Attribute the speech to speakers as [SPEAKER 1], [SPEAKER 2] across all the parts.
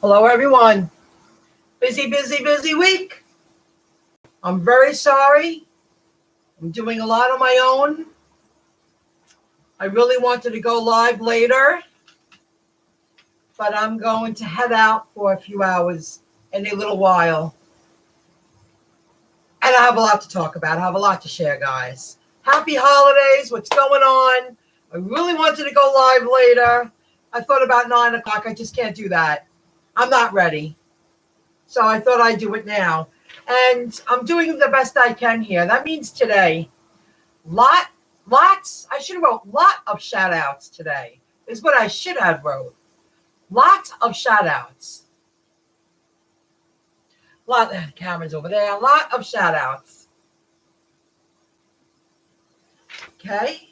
[SPEAKER 1] Hello, everyone. Busy week. I'm very sorry. I'm doing a lot on my own. I really wanted to go live later, but I'm going to head out for a few hours in a little while. And I have a lot to talk about. I have a lot to share, guys. Happy holidays. What's going on? I really wanted to go live later. I thought about 9 o'clock. I just can't do that. I'm not ready. So I thought I'd do it now. And I'm doing the best I can here. That means today, I should have wrote lot of shout outs today is what I should have wrote. Lots of shout outs. Cameras over there. A lot of shout outs. Okay.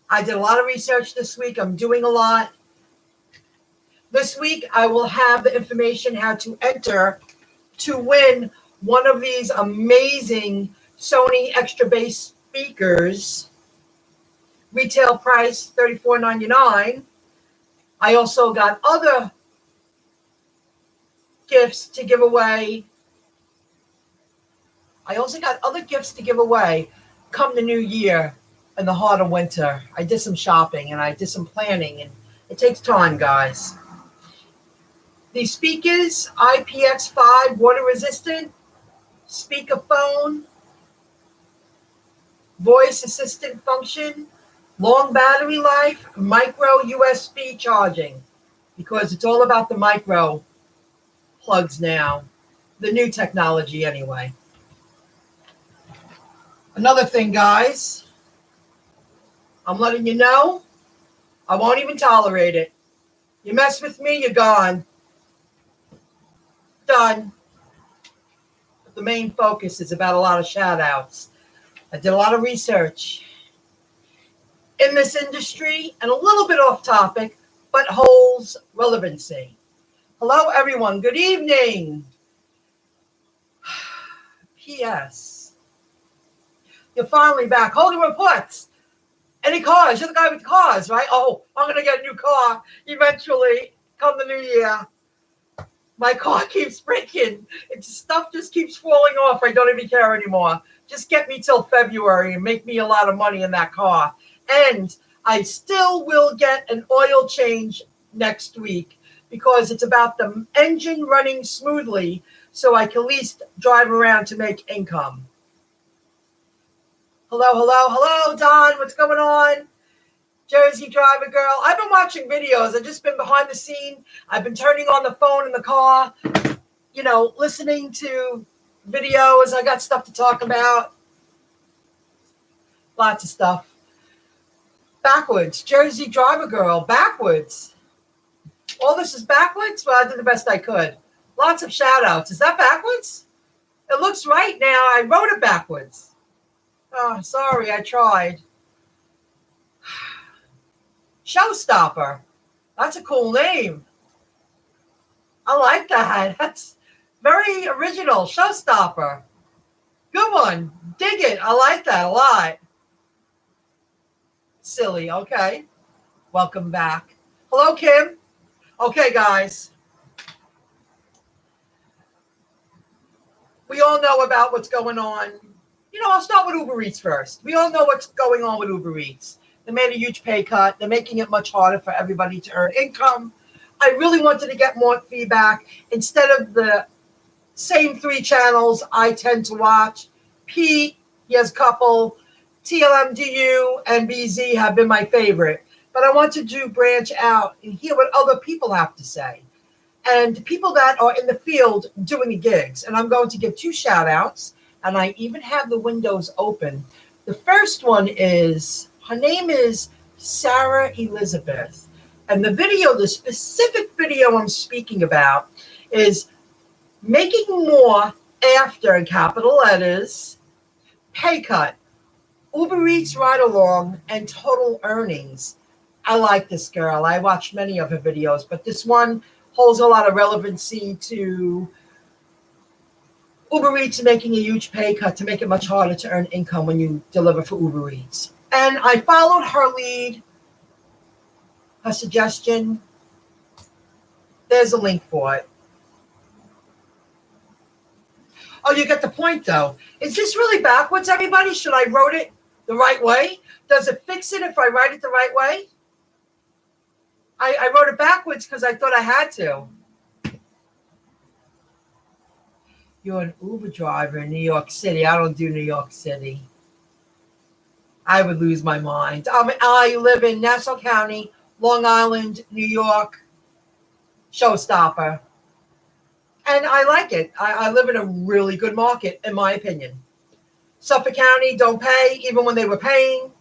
[SPEAKER 1] I did a lot of research this week. I'm doing a lot. This week, I will have the information how to enter to win one of these amazing Sony extra bass speakers. Retail price $34.99. I also got other gifts to give away. Come the new year in the heart of winter. I did some shopping and I did some planning, and it takes time, guys. These speakers, IPX5 water resistant, speakerphone, voice assistant function, long battery life, micro USB charging, because it's all about the micro plugs now, the new technology anyway. Another thing, guys, I'm letting you know, I won't even tolerate it. You mess with me, you're gone. Done. But the main focus is about a lot of shout outs. I did a lot of research in this industry and a little bit off topic, but holds relevancy. Hello, everyone. Good evening. P.S. You're finally back. Holding reports. Any cars? You're the guy with the cars, right? Oh, I'm going to get a new car eventually come the new year. My car keeps breaking. Stuff just keeps falling off. I don't even care anymore. Just get me till February and make me a lot of money in that car. And I still will get an oil change next week because it's about the engine running smoothly so I can at least drive around to make income. Hello, Don. What's going on? Jersey driver girl. I've been watching videos. I've just been behind the scene. I've been turning on the phone in the car, listening to videos. I got stuff to talk about. Lots of stuff. Backwards. Jersey driver girl. Backwards. All this is backwards? Well, I did the best I could. Lots of shout outs. Is that backwards? It looks right now. I wrote it backwards. Oh, sorry. I tried. Showstopper. That's a cool name. I like that. That's very original. Showstopper. Good one. Dig it. I like that a lot. Silly. Okay. Welcome back. Hello, Kim. Okay, guys. We all know about what's going on. I'll start with UberEats first. We all know what's going on with UberEats. They made a huge pay cut. They're making it much harder for everybody to earn income. I really wanted to get more feedback instead of the same 3 channels I tend to watch. Pete, he has a couple. TLMDU and BZ have been my favorite. But I wanted to branch out and hear what other people have to say. And people that are in the field doing the gigs. And I'm going to give 2 shout outs. And I even have the windows open. The first one is... her name is Sarah Elizabeth. And the specific video I'm speaking about is making more after, in capital letters, pay cut, UberEats ride along, and total earnings. I like this girl. I watched many of her videos, but this one holds a lot of relevancy to UberEats making a huge pay cut to make it much harder to earn income when you deliver for UberEats. And I followed her lead, her suggestion. There's a link for it. Oh, you get the point, though. Is this really backwards, everybody? Should I wrote it the right way? Does it fix it if I write it the right way? I wrote it backwards because I thought I had to. You're an Uber driver in New York City. I don't do New York City. I would lose my mind. I live in Nassau County, Long Island, New York. Showstopper. And I like it. I live in a really good market, in my opinion. Suffolk County, don't pay, even when they were paying.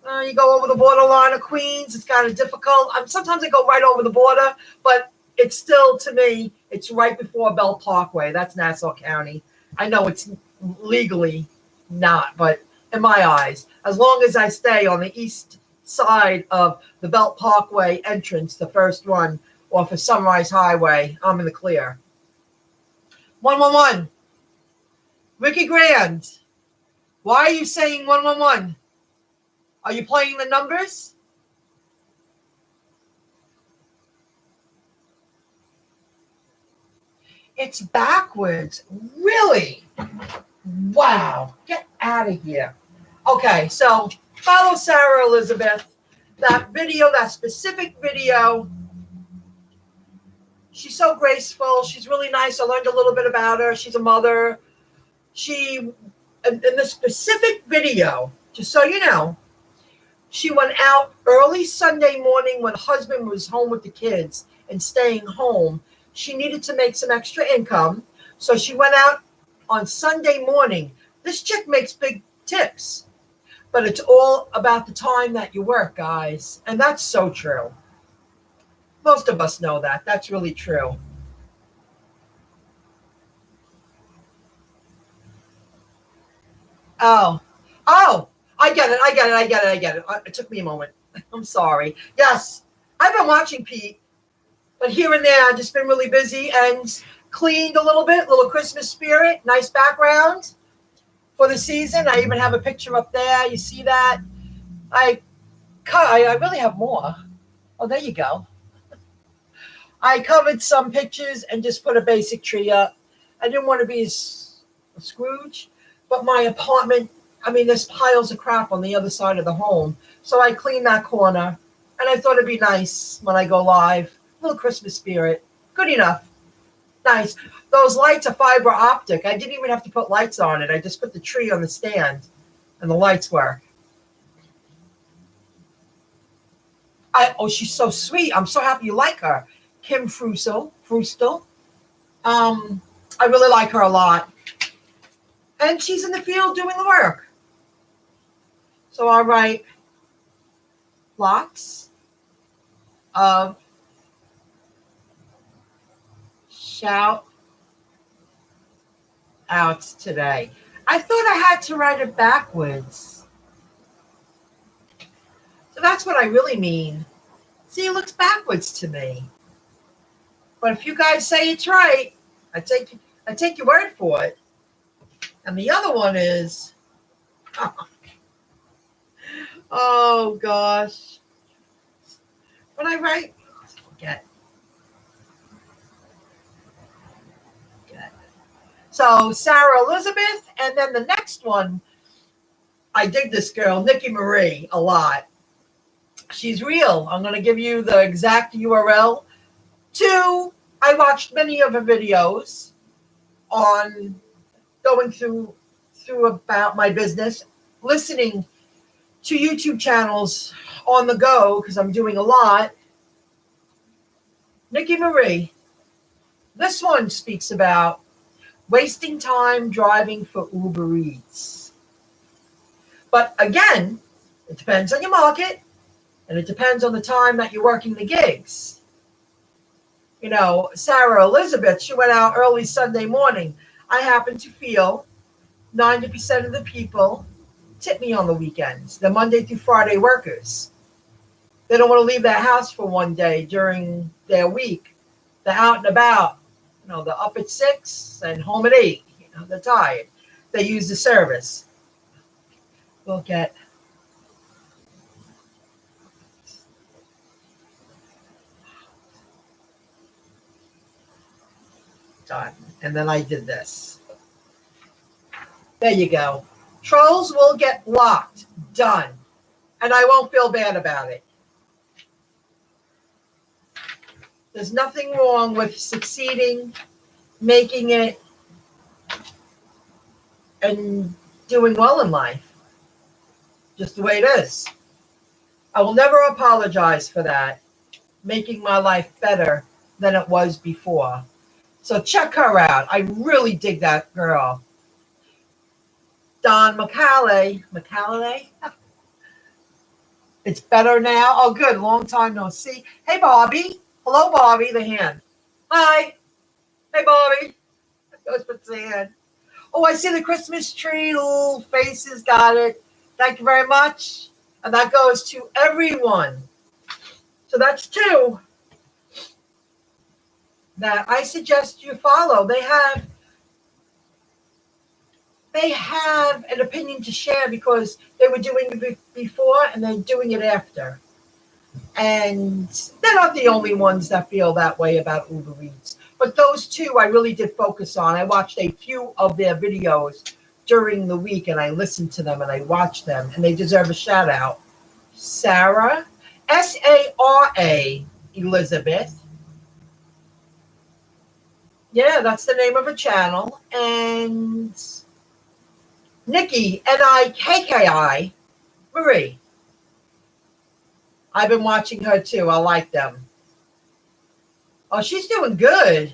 [SPEAKER 1] You go over the borderline of Queens, it's kind of difficult. Sometimes I go right over the border, but it's still, to me, it's right before Belt Parkway. That's Nassau County. I know it's legally not, but in my eyes, as long as I stay on the east side of the Belt Parkway entrance, the first one, off of Sunrise Highway, I'm in the clear. 111. Ricky Grand, why are you saying 111? Are you playing the numbers? It's backwards. Really? Wow. Get out of here. Okay, so follow Sarah Elizabeth. That video, that specific video, she's so graceful. She's really nice. I learned a little bit about her. She's a mother. In the specific video, just so you know, she went out early Sunday morning when husband was home with the kids and staying home. She needed to make some extra income. So she went out on Sunday morning. This chick makes big tips, but it's all about the time that you work, guys. And that's so true. Most of us know that. That's really true. Oh, I get it. It took me a moment. I'm sorry. Yes, I've been watching Pete, but here and there, I've just been really busy and cleaned a little bit, little Christmas spirit, nice background for the season. I even have a picture up there. You see that? I really have more. Oh, there you go. I covered some pictures and just put a basic tree up. I didn't want to be a Scrooge, but my apartment, there's piles of crap on the other side of the home. So I cleaned that corner, and I thought it'd be nice when I go live. A little Christmas spirit. Good enough. Nice. Those lights are fiber optic. I didn't even have to put lights on it. I just put the tree on the stand, and the lights work. She's so sweet. I'm so happy you like her. Kim Frustel. I really like her a lot. And she's in the field doing the work. So I'll write lots of shout outs today. I thought I had to write it backwards. So that's what I really mean. See, it looks backwards to me. But if you guys say it's right, I take your word for it. And the other one is, oh gosh. When I write, forget. So Sarah Elizabeth, and then the next one, I dig this girl, Nikki Marie, a lot. She's real. I'm going to give you the exact URL. 2, I watched many of her videos on going through about my business, listening to YouTube channels on the go because I'm doing a lot. Nikki Marie, this one speaks about wasting time driving for Uber Eats. But again, it depends on your market, and it depends on the time that you're working the gigs. Sarah Elizabeth, she went out early Sunday morning. I happen to feel 90% of the people tip me on the weekends. They're Monday through Friday workers. They don't want to leave their house for one day during their week. They're out and about. They're up at 6 and home at 8. They're tired. They use the service. We'll get Done. And then I did this. There you go. Trolls will get blocked. Done. And I won't feel bad about it. There's nothing wrong with succeeding, making it, and doing well in life. Just the way it is. I will never apologize for that. Making my life better than it was before. So check her out. I really dig that girl. Don McCalley. McCalley? It's better now. Oh, good. Long time no see. Hey, Bobby. Hello, Bobby. The hand. Hi. Hey, Bobby. Goes with the hand. Oh, I see the Christmas tree. Little faces. Got it. Thank you very much. And that goes to everyone. So that's 2 that I suggest you follow. They have an opinion to share because they were doing it before and they're doing it after. And they're not the only ones that feel that way about UberEats. But those 2 I really did focus on. I watched a few of their videos during the week and I listened to them and I watched them and they deserve a shout out. Sarah, S-A-R-A, Elizabeth. Yeah, that's the name of her channel. And Nikki, N-I-K-K-I, Marie. I've been watching her too. I like them. Oh, she's doing good.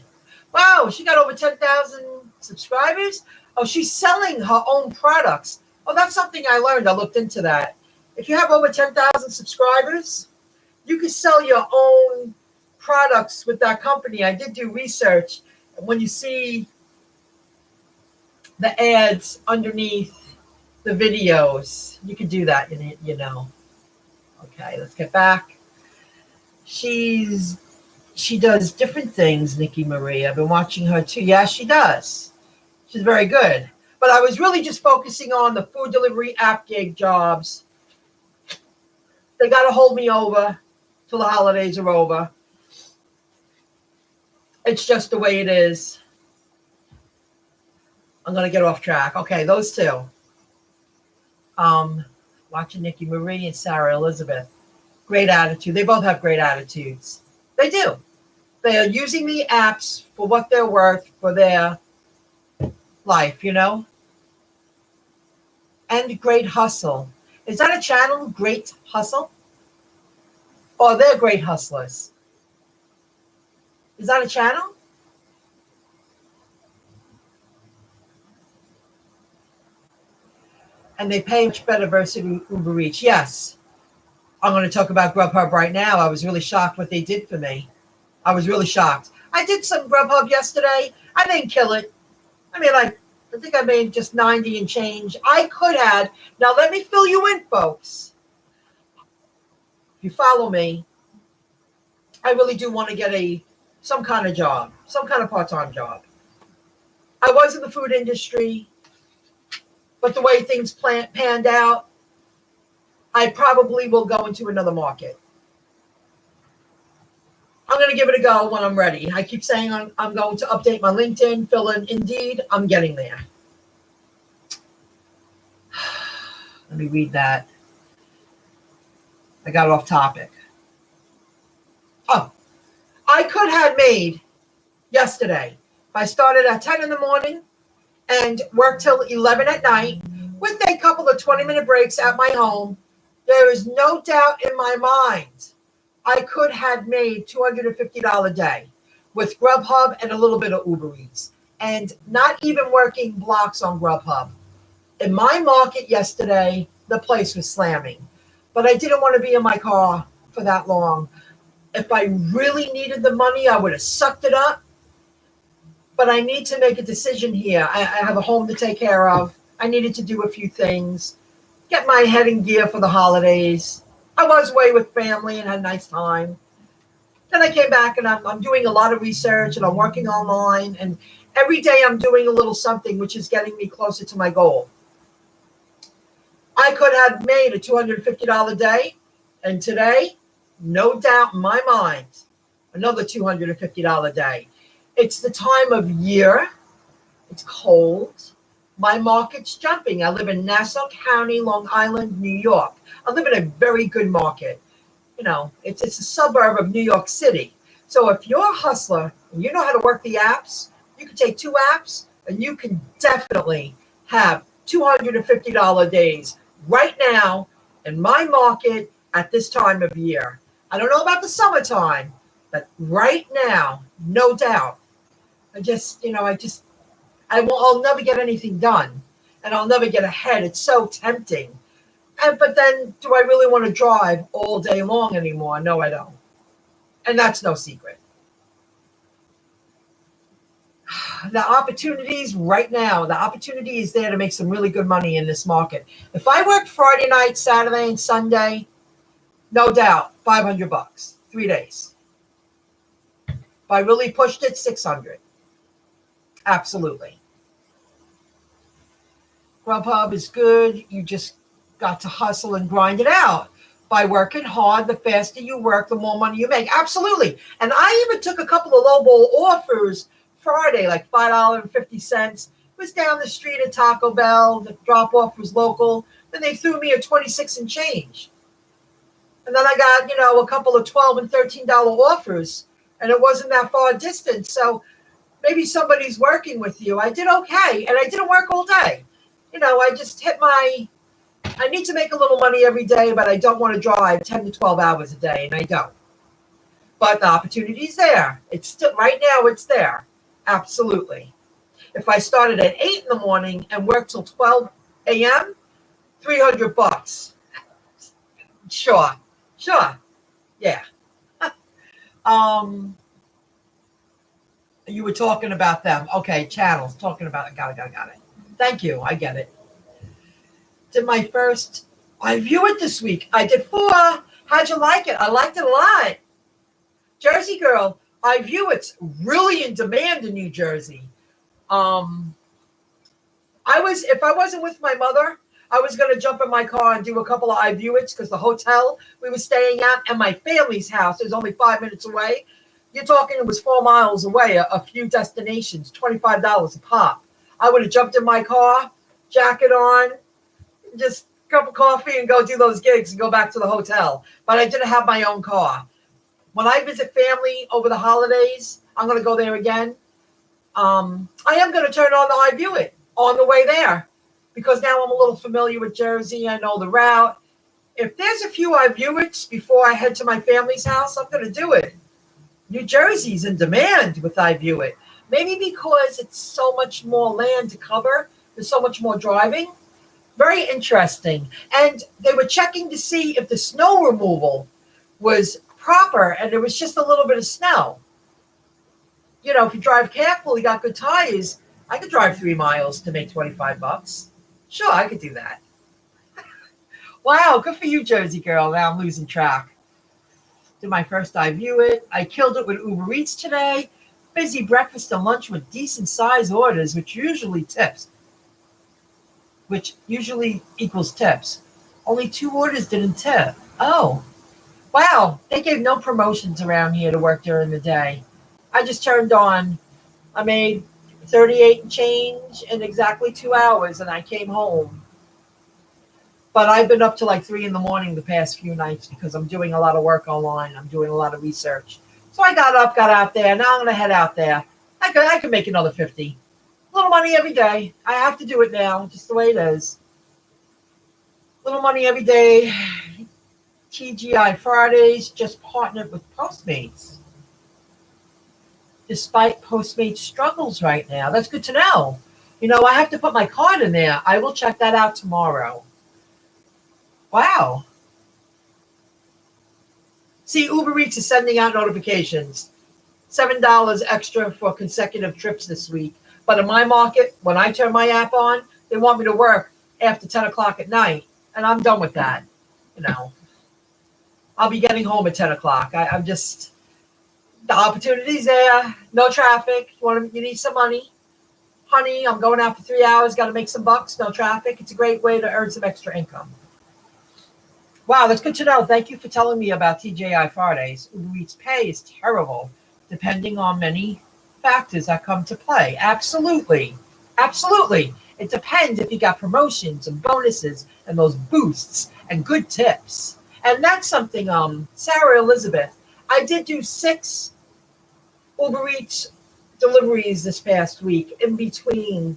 [SPEAKER 1] Wow, she got over 10,000 subscribers. Oh, she's selling her own products. Oh, that's something I learned. I looked into that. If you have over 10,000 subscribers, you can sell your own products with that company. I did do research. When you see the ads underneath the videos, you can do that, you know. Okay, let's get back. She does different things, Nikki Marie. I've been watching her too. Yeah, she does. She's very good. But I was really just focusing on the food delivery app gig jobs. They got to hold me over till the holidays are over. It's just the way it is. I'm going to get off track. Okay, those 2. Watching Nikki Marie and Sarah Elizabeth. Great attitude. They both have great attitudes. They do. They are using the apps for what they're worth for their life, you know? And Great Hustle. Is that a channel, Great Hustle? Or they're great hustlers? Is that a channel? And they pay much better versus UberEats. Yes. I'm going to talk about GrubHub right now. I was really shocked what they did for me. I was really shocked. I did some GrubHub yesterday. I didn't kill it. I mean, I think I made just 90 and change. I could have. Now, let me fill you in, folks. If you follow me, I really do want to get some kind of job, some kind of part-time job. I was in the food industry, but the way things panned out, I probably will go into another market. I'm going to give it a go when I'm ready. I keep saying I'm going to update my LinkedIn, fill in Indeed. I'm getting there. Let me read that. I got off topic. Oh, I could have made yesterday. I started at 10 in the morning and worked till 11 at night with a couple of 20-minute breaks at my home. There is no doubt in my mind I could have made $250 a day with GrubHub and a little bit of UberEats and not even working blocks on GrubHub. In my market yesterday, the place was slamming, but I didn't want to be in my car for that long. If I really needed the money, I would have sucked it up. But I need to make a decision here. I have a home to take care of. I needed to do a few things, get my head in gear for the holidays. I was away with family and had a nice time. Then I came back and I'm doing a lot of research and I'm working online. And every day I'm doing a little something, which is getting me closer to my goal. I could have made a $250 a day. And today, no doubt in my mind, another $250 a day. It's the time of year. It's cold. My market's jumping. I live in Nassau County, Long Island, New York. I live in a very good market. It's a suburb of New York City. So if you're a hustler and you know how to work the apps, you can take 2 apps and you can definitely have $250 days right now in my market at this time of year. I don't know about the summertime, but right now, no doubt. I'll never get anything done and I'll never get ahead. It's so tempting. But then do I really want to drive all day long anymore? No, I don't. And that's no secret. The opportunities right now, the opportunity is there to make some really good money in this market. If I worked Friday night, Saturday, and Sunday, no doubt, $500, 3 days. If I really pushed it, 600. Absolutely. GrubHub is good. You just got to hustle and grind it out. By working hard, the faster you work, the more money you make. Absolutely. And I even took a couple of lowball offers Friday, like $5.50. It was down the street at Taco Bell. The drop-off was local. Then they threw me a 26 and change. And then I got, a couple of $12 and $13 offers. And it wasn't that far distance. So maybe somebody's working with you. I did okay. And I didn't work all day. I just hit I need to make a little money every day, but I don't want to drive 10 to 12 hours a day, and I don't. But the opportunity's there. It's still, right now, it's there. Absolutely. If I started at 8 in the morning and worked till 12 a.m., $300. Sure. Yeah. You were talking about them. Okay, channels. Talking about it. Got it. Thank you. I get it. Did my first, I view it this week. I did 4. How'd you like it? I liked it a lot. Jersey girl, I view it's really in demand in New Jersey. If I wasn't with my mother, I was going to jump in my car and do a couple of iViewits because the hotel we were staying at and my family's house is only 5 minutes away. You're talking it was 4 miles away, a few destinations, $25 a pop. I would have jumped in my car, jacket on, just a cup of coffee and go do those gigs and go back to the hotel. But I didn't have my own car. When I visit family over the holidays, I'm going to go there again. I am going to turn on the iViewit on the way there because now I'm a little familiar with Jersey. I know the route. If there's a few iViewits before I head to my family's house, I'm going to do it. New Jersey's in demand with iViewit. Maybe because it's so much more land to cover. There's so much more driving. Very interesting. And they were checking to see if the snow removal was proper and there was just a little bit of snow. If you drive carefully, got good tires, I could drive 3 miles to make $25. Sure, I could do that. Wow, good for you, Jersey girl. Now I'm losing track. Did my first iViewit. I killed it with UberEats today. Busy breakfast and lunch with decent size orders, which usually equals tips. Only 2 orders didn't tip. Oh, wow. They gave no promotions around here to work during the day. I just turned on. I made 38 and change in exactly 2 hours, and I came home. But I've been up to like 3 in the morning the past few nights because I'm doing a lot of work online. I'm doing a lot of research. So I got up, got out there. Now I'm going to head out there. I could make another 50. Little money every day. I have to do it now, just the way it is. Little money every day. TGI Fridays just partnered with Postmates. Despite Postmates struggles right now. That's good to know. I have to put my card in there. I will check that out tomorrow. Wow. See, UberEats is sending out notifications. $7 extra for consecutive trips this week. But in my market, when I turn my app on, they want me to work after 10 o'clock at night. And I'm done with that. I'll be getting home at 10 o'clock. I'm just, the opportunity's there. No traffic. You need some money. Honey, I'm going out for 3 hours. Got to make some bucks. No traffic. It's a great way to earn some extra income. Wow, that's good to know. Thank you for telling me about TGI Fridays. UberEats pay is terrible, depending on many factors that come to play. Absolutely. Absolutely. It depends if you got promotions and bonuses and those boosts and good tips. And that's something, Sarah Elizabeth, I did do 6 Uber Eats deliveries this past week in between.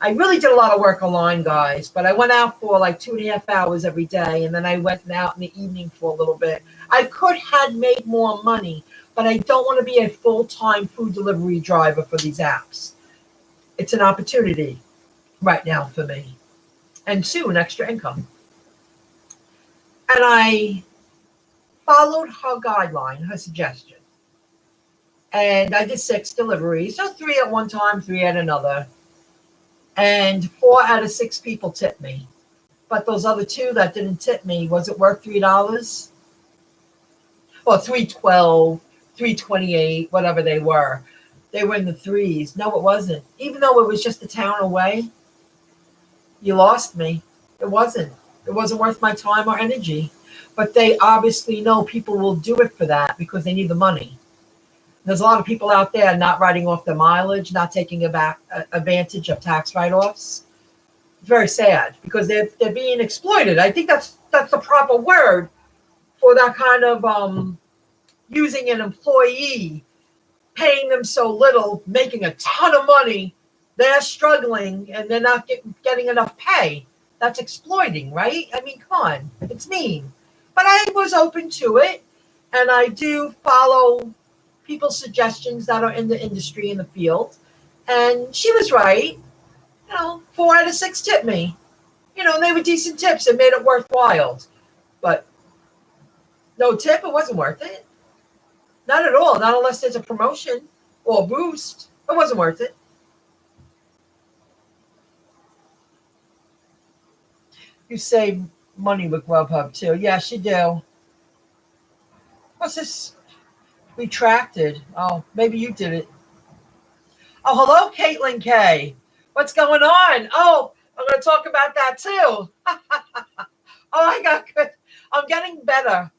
[SPEAKER 1] I really did a lot of work online, guys, but I went out for like 2.5 hours every day, and then I went out in the evening for a little bit. I could have made more money, but I don't want to be a full-time food delivery driver for these apps. It's an opportunity right now for me, and soon extra income. And I followed her guideline, her suggestion. And I did 6 deliveries, so 3 at one time, 3 at another. And 4 out of 6 people tipped me. But those other 2 that didn't tip me, was it worth $3? Or $3.12, $3.28, whatever they were. They were in the 3s. No, it wasn't. Even though it was just a town away, you lost me. It wasn't. It wasn't worth my time or energy. But they obviously know people will do it for that because they need the money. There's a lot of people out there not writing off their mileage, not taking advantage of tax write-offs. It's very sad because they're being exploited. I think that's the proper word for that kind of using an employee, paying them so little, making a ton of money. They're struggling and they're not getting enough pay. That's exploiting, right? I mean, come on, it's mean. But I was open to it, and I do follow people's suggestions that are in the industry, in the field. And she was right. 4 out of 6 tipped me. They were decent tips and made it worthwhile. But no tip, it wasn't worth it. Not at all. Not unless there's a promotion or a boost. It wasn't worth it. You save money with GrubHub too. Yes, you do. What's this? Retracted. Oh, maybe you did it. Oh, hello, Caitlin K. What's going on? Oh, I'm going to talk about that too. Oh, I got good. I'm getting better.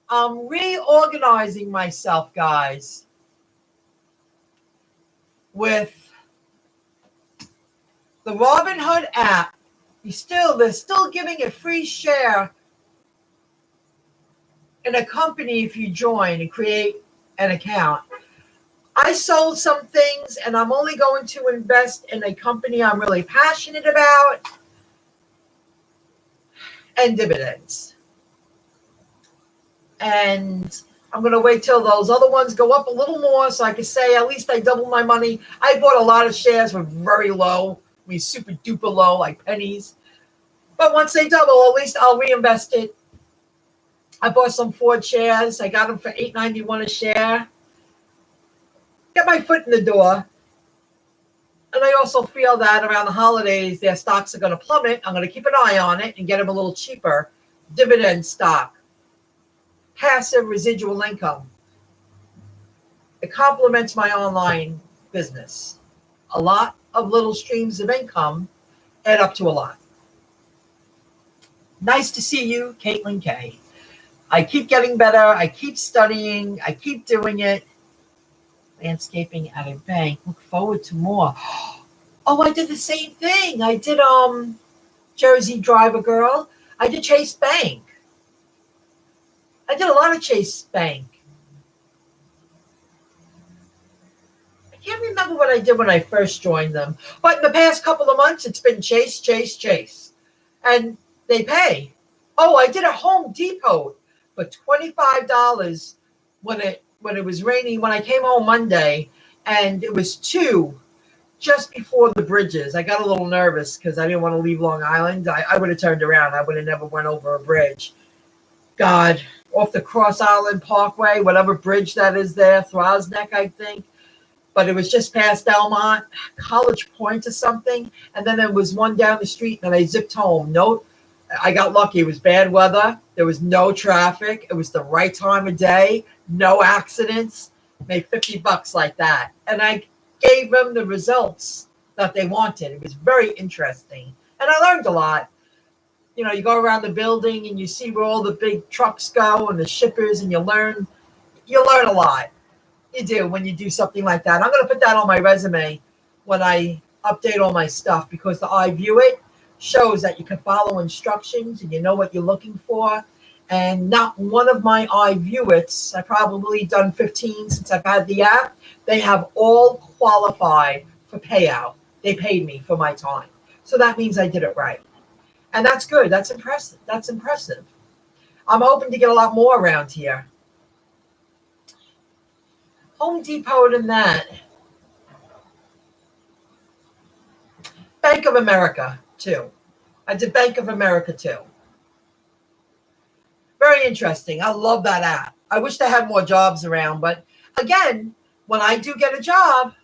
[SPEAKER 1] I'm reorganizing myself, guys, with the Robinhood app. They're still giving a free share in a company if you join and create an account. I sold some things, and I'm only going to invest in a company I'm really passionate about, and dividends. And I'm going to wait till those other ones go up a little more so I can say at least I doubled my money. I bought a lot of shares for very low, super duper low, like pennies. But once they double, at least I'll reinvest it. I bought some Ford shares. I got them for $8.91 a share. Get my foot in the door. And I also feel that around the holidays, their stocks are going to plummet. I'm going to keep an eye on it and get them a little cheaper. Dividend stock. Passive residual income. It complements my online business. A lot of little streams of income add up to a lot. Nice to see you, Caitlin K. I keep getting better. I keep studying. I keep doing it. Landscaping at a bank. Look forward to more. Oh, I did the same thing. I did Jersey Driver Girl. I did Chase Bank. I did a lot of Chase Bank. I can't remember what I did when I first joined them. But in the past couple of months, it's been Chase, Chase, Chase. And they pay. Oh, I did a Home Depot for $25 when it was raining, when I came home Monday, and it was 2 just before the bridges. I got a little nervous because I didn't want to leave Long Island. I would have turned around. I would have never went over a bridge. God, off the Cross Island Parkway, whatever bridge that is there, Throsneck, I think. But it was just past Elmont, College Point or something. And then there was one down the street, and I zipped home. I got lucky. It was bad weather. There was no traffic. It was the right time of day. No accidents. Made $50 like that. And I gave them the results that they wanted. It was very interesting. And I learned a lot. You go around the building and you see where all the big trucks go and the shippers, and you learn a lot. You do when you do something like that. I'm going to put that on my resume when I update all my stuff, because the I view it shows that you can follow instructions and you know what you're looking for. And not one of my I view it's, I've probably done 15 since I've had the app. They have all qualified for payout. They paid me for my time. So that means I did it right. And that's good. That's impressive. That's impressive. I'm hoping to get a lot more around here. Home Depot and that. Bank of America, too. I did Bank of America, too. Very interesting. I love that app. I wish they had more jobs around. But again, when I do get a job,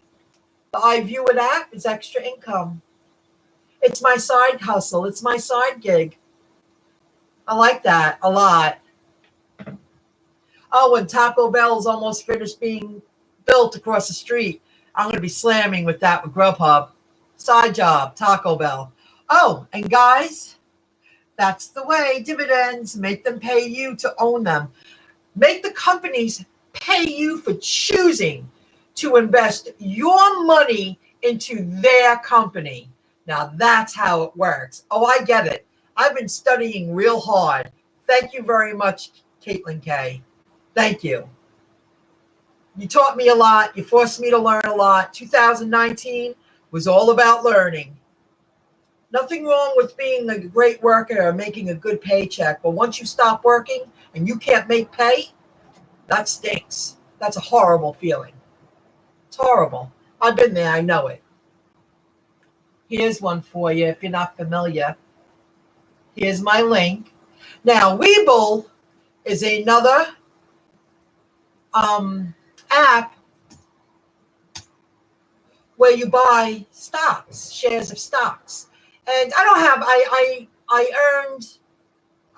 [SPEAKER 1] the I View It app is extra income. It's my side hustle. It's my side gig. I like that a lot. Oh, when Taco Bell's almost finished being built across the street, I'm going to be slamming with that with GrubHub. Side job, Taco Bell. Oh, and guys, that's the way. Dividends, make them pay you to own them. Make the companies pay you for choosing to invest your money into their company. Now, that's how it works. Oh, I get it. I've been studying real hard. Thank you very much, Caitlin K. Thank you. You taught me a lot. You forced me to learn a lot. 2019 was all about learning. Nothing wrong with being a great worker or making a good paycheck. But once you stop working and you can't make pay, that stinks. That's a horrible feeling. It's horrible. I've been there. I know it. Here's one for you if you're not familiar. Here's my link. Now, Webull is another app where you buy stocks, shares of stocks. And I don't have, I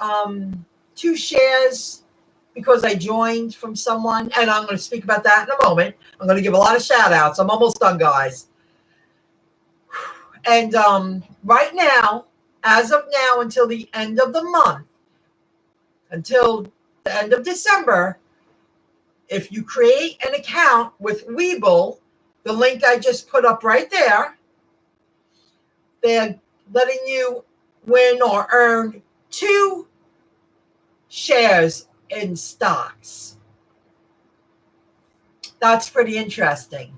[SPEAKER 1] earned 2 shares because I joined from someone, and I'm going to speak about that in a moment. I'm going to give a lot of shout outs. I'm almost done, guys. And right now, as of now, until the end of the month, until the end of December, if you create an account with Webull, the link I just put up right there, they're letting you win or earn 2 shares in stocks. That's pretty interesting.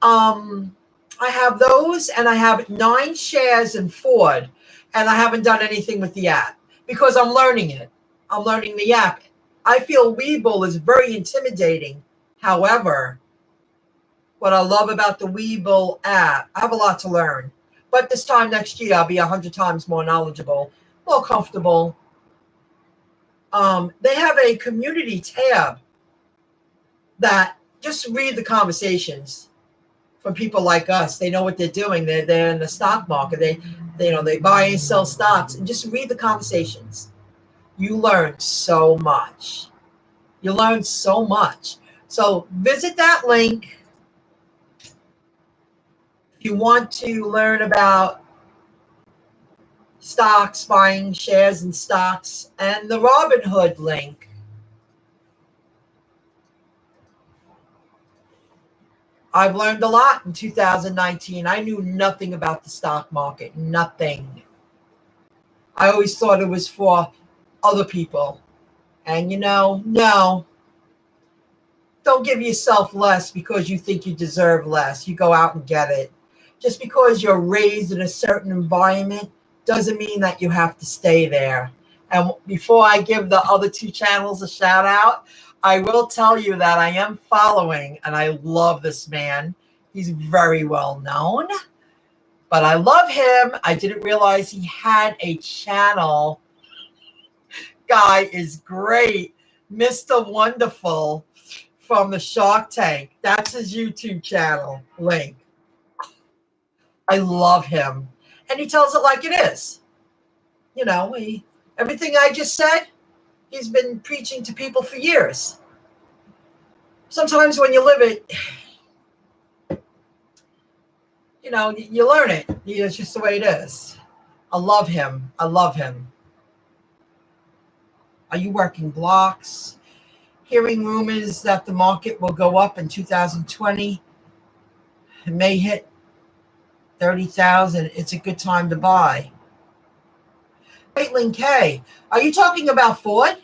[SPEAKER 1] I have those, and I have 9 shares in Ford, and I haven't done anything with the app because I'm learning it. I'm learning the app. I feel Webull is very intimidating. However, what I love about the Webull app, I have a lot to learn. But this time next year, I'll be 100 times more knowledgeable, more comfortable. They have a community tab that just read the conversations from people like us. They know what they're doing. They're in the stock market. They buy and sell stocks, and just read the conversations. You learn so much. You learn so much. So visit that link if you want to learn about stocks, buying shares in stocks, and the Robinhood link. I've learned a lot in 2019. I knew nothing about the stock market, nothing. I always thought it was for other people. And no, don't give yourself less because you think you deserve less. You go out and get it. Just because you're raised in a certain environment doesn't mean that you have to stay there. And before I give the other 2 channels a shout out, I will tell you that I am following, and I love this man. He's very well known, but I love him. I didn't realize he had a channel. Guy is great. Mr. Wonderful from the Shark Tank. That's his YouTube channel link. I love him. And he tells it like it is. Everything I just said, he's been preaching to people for years. Sometimes when you live it, you learn it. It's just the way it is. I love him. I love him. Are you working blocks? Hearing rumors that the market will go up in 2020. It may hit 30,000. It's a good time to buy. Caitlin K, are you talking about Ford?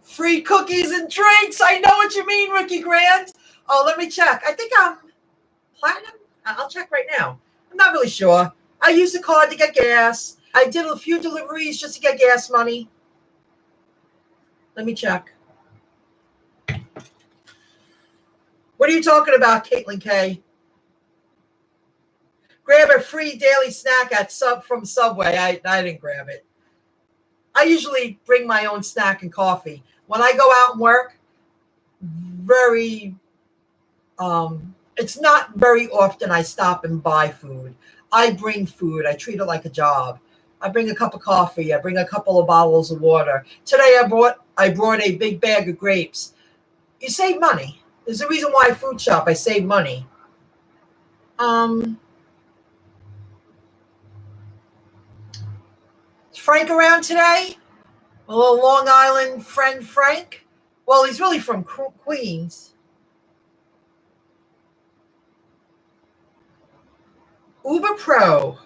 [SPEAKER 1] Free cookies and drinks. I know what you mean, Ricky Grant. Oh, let me check. I think I'm platinum. I'll check right now. I'm not really sure. I used the card to get gas. I did a few deliveries just to get gas money. Let me check. What are you talking about, Caitlin K? Grab a free daily snack from Subway. I didn't grab it. I usually bring my own snack and coffee. When I go out and work, it's not very often I stop and buy food. I bring food. I treat it like a job. I bring a cup of coffee. I bring a couple of bottles of water. Today I brought a big bag of grapes. You save money. There's a reason why I food shop. I save money. Is Frank around today? A little Long Island friend Frank? Well, he's really from Queens. Uber Pro.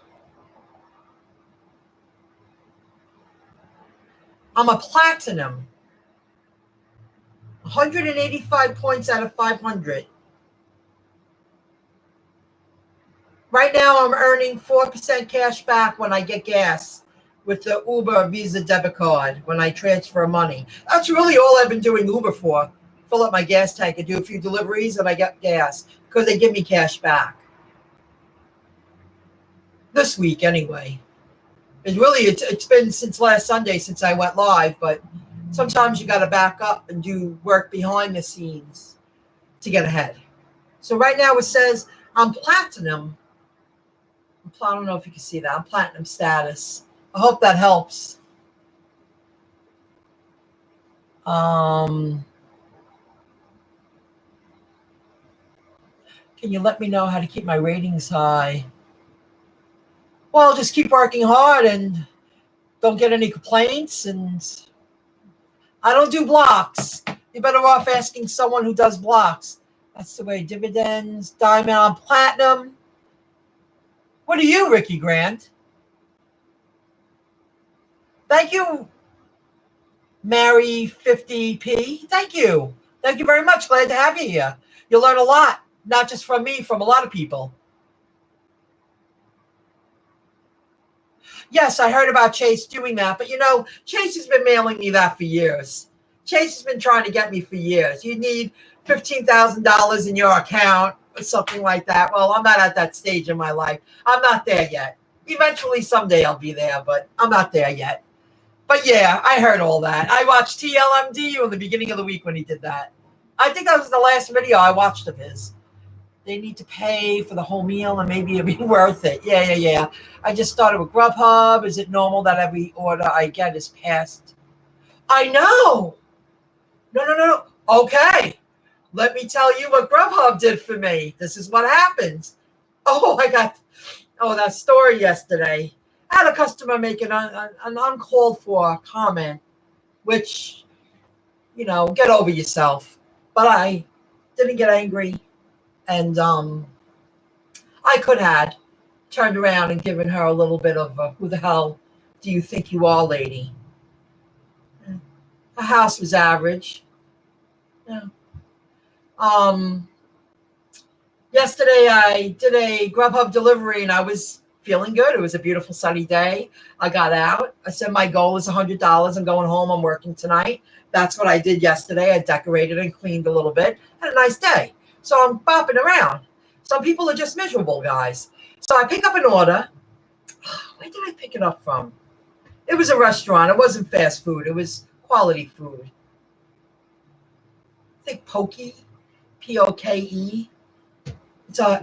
[SPEAKER 1] I'm a platinum. 185 points out of 500. Right now, I'm earning 4% cash back when I get gas with the Uber Visa debit card when I transfer money. That's really all I've been doing Uber for. Fill up my gas tank and do a few deliveries, and I get gas because they give me cash back. This week, anyway. It's been since last Sunday since I went live, but sometimes you got to back up and do work behind the scenes to get ahead. So right now it says I'm platinum. I don't know if you can see that. I'm platinum status. I hope that helps. Can you let me know how to keep my ratings high? Well, just keep working hard and don't get any complaints. And I don't do blocks. You're better off asking someone who does blocks. That's the way. Dividends, diamond, I'm platinum. What are you, Ricky Grant? Thank you, Mary 50P. Thank you. Thank you very much. Glad to have you here. You'll learn a lot, not just from me, from a lot of people. Yes, I heard about Chase doing that, but Chase has been mailing me that for years. Chase has been trying to get me for years. You need $15,000 in your account or something like that. Well, I'm not at that stage in my life. I'm not there yet. Eventually, someday I'll be there, but I'm not there yet. But yeah, I heard all that. I watched TLMD in the beginning of the week when he did that. I think that was the last video I watched of his. They need to pay for the whole meal and maybe it'll be worth it. Yeah. I just started with GrubHub. Is it normal that every order I get is passed? I know. No. Okay. Let me tell you what GrubHub did for me. This is what happens. That story yesterday. I had a customer make an uncalled for comment, which, get over yourself. But I didn't get angry. And I could have turned around and given her a little bit of who the hell do you think you are, lady? Her house was average. Yeah. Yesterday I did a GrubHub delivery and I was feeling good. It was a beautiful sunny day. I got out. I said my goal is $100. I'm going home. I'm working tonight. That's what I did yesterday. I decorated and cleaned a little bit. Had a nice day. So I'm bopping around. Some people are just miserable, guys. So I pick up an order. Where did I pick it up from? It was a restaurant. It wasn't fast food. It was quality food. I think Poke, Poke.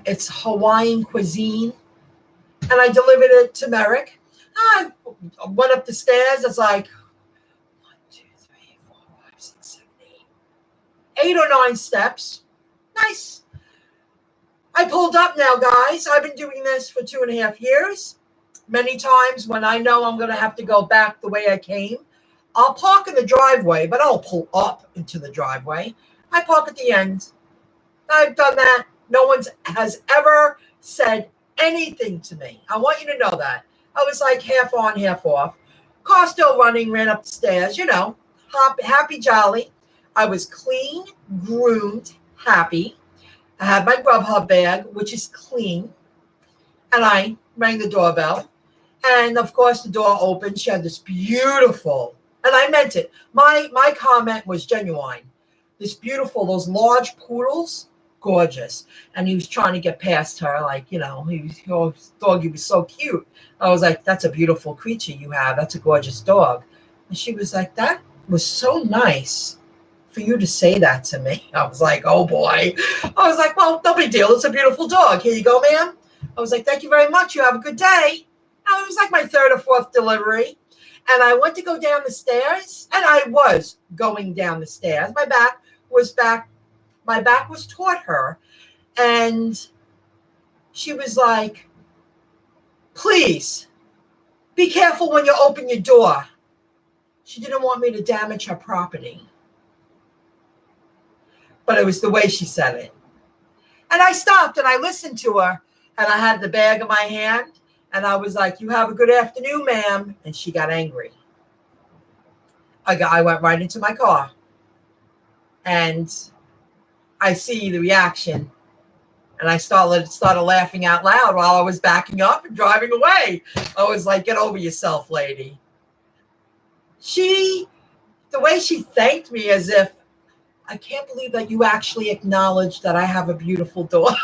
[SPEAKER 1] It's Hawaiian cuisine. And I delivered it to Merrick. I went up the stairs. It's like 1, 2, 3, 4, 5, 6, 7, 8. 8 or 9 steps. Nice. I pulled up now, guys. I've been doing this for 2.5 years. Many times when I know I'm going to have to go back the way I came, I'll park in the driveway, but I'll pull up into the driveway. I park at the end. I've done that. No one has ever said anything to me. I want you to know that. I was like half on, half off. Car still running, ran up the stairs, happy, jolly. I was clean, groomed, happy. I had my GrubHub bag, which is clean. And I rang the doorbell. And of course, the door opened. She had this beautiful, and I meant it. My comment was genuine. This beautiful, those large poodles, gorgeous. And he was trying to get past her, like, he was, doggy was so cute. I was like, that's a beautiful creature you have. That's a gorgeous dog. And she was like, that was so nice for you to say that to me. I was like, oh boy. I was like, well, no big deal. It's a beautiful dog. Here you go, ma'am. I was like, thank you very much. You have a good day. Now, it was like my third or fourth delivery. And I went to go down the stairs, and I was going down the stairs. My back was toward her. And she was like, please be careful when you open your door. She didn't want me to damage her property. But it was the way she said it. And I stopped and I listened to her, and I had the bag in my hand. And I was like, you have a good afternoon, ma'am. And she got angry. I went right into my car. And I see the reaction. And I started laughing out loud while I was backing up and driving away. I was like, get over yourself, lady. The way she thanked me, as if, I can't believe that you actually acknowledged that I have a beautiful dog.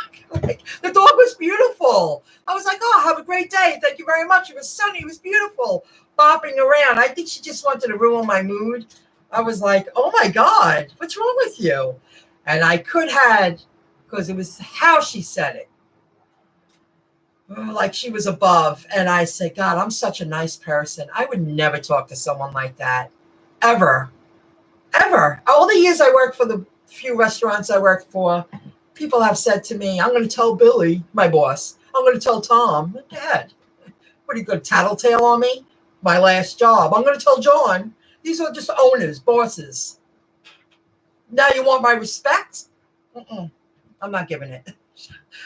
[SPEAKER 1] Like, the dog was beautiful. I was like, oh, have a great day. Thank you very much. It was sunny. It was beautiful. Bopping around. I think she just wanted to ruin my mood. I was like, oh my God, what's wrong with you? And I because it was how she said it. Like she was above. And I said, God, I'm such a nice person. I would never talk to someone like that. Ever. All the years I worked for the few restaurants I worked for, people have said to me, I'm going to tell Billy, my boss. I'm going to tell Tom. Dad, what are you going to tattletale on me? My last job. I'm going to tell John. These are just owners, bosses. Now you want my respect? I'm not giving it.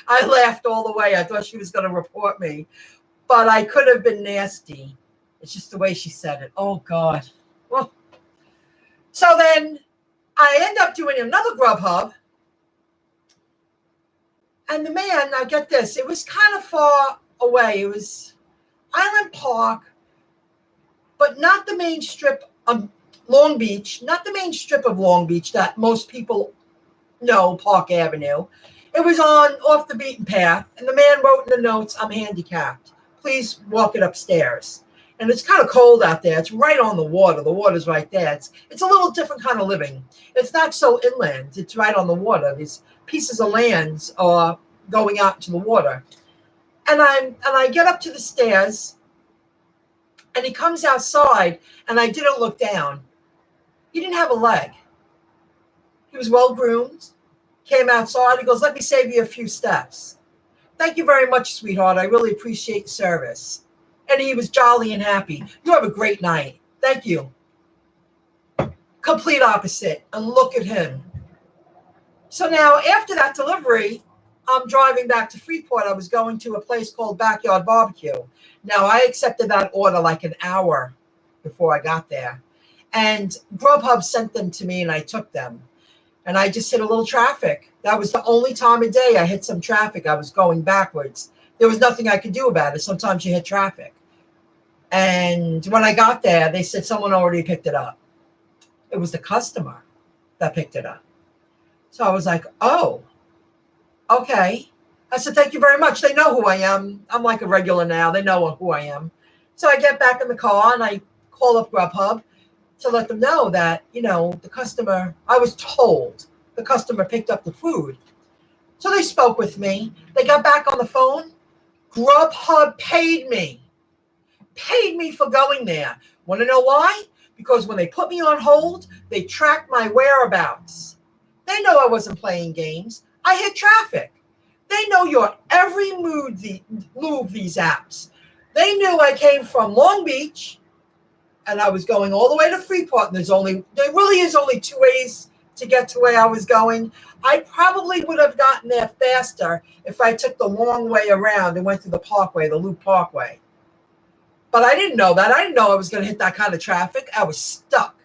[SPEAKER 1] I laughed all the way. I thought she was going to report me. But I could have been nasty. It's just the way she said it. Oh, God. Well, so then I end up doing another GrubHub. And the man, now get this, it was kind of far away. It was Island Park, but not the main strip of Long Beach, not the main strip of Long Beach that most people know, Park Avenue. It was off the beaten path. And the man wrote in the notes, I'm handicapped. Please walk it upstairs. And it's kind of cold out there. It's right on the water. The water's right there. It's a little different kind of living. It's not so inland. It's right on the water. These pieces of land are going out into the water. And I get up to the stairs, and he comes outside, and I didn't look down. He didn't have a leg. He was well groomed. Came outside. He goes, let me save you a few steps. Thank you very much, sweetheart. I really appreciate your service. And he was jolly and happy. You have a great night. Thank you. Complete opposite. And look at him. So now after that delivery, I'm driving back to Freeport. I was going to a place called Backyard Barbecue. Now I accepted that order like an hour before I got there. And GrubHub sent them to me and I took them. And I just hit a little traffic. That was the only time of day I hit some traffic. I was going backwards. There was nothing I could do about it. Sometimes you hit traffic. And when I got there, they said someone already picked it up. It was the customer that picked it up. So I was like, oh, okay. I said, thank you very much. They know who I am. I'm like a regular now. They know who I am. So I get back in the car and I call up GrubHub to let them know that, the customer, I was told the customer picked up the food. So they spoke with me. They got back on the phone. GrubHub paid me for going there. Want to know why? Because when they put me on hold, they tracked my whereabouts. They know I wasn't playing games. I hit traffic. They They know your every move, these apps. They knew I came from Long Beach and I was going all the way to Freeport. And there really is only 2 ways to get to where I was going. I probably would have gotten there faster if I took the long way around and went through the Parkway, the Loop Parkway. But I didn't know that. I didn't know I was going to hit that kind of traffic. I was stuck.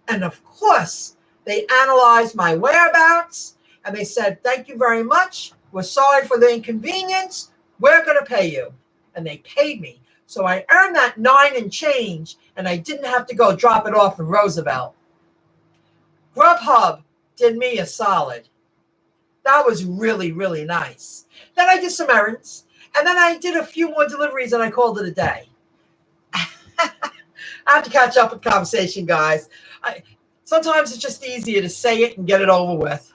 [SPEAKER 1] And of course, they analyzed my whereabouts and they said, thank you very much. We're sorry for the inconvenience. We're going to pay you. And they paid me. So I earned that 9 and change, and I didn't have to go drop it off in Roosevelt. GrubHub did me a solid. That was really, really nice. Then I did some errands, and then I did a few more deliveries, and I called it a day. I have to catch up with conversation, guys. Sometimes it's just easier to say it and get it over with.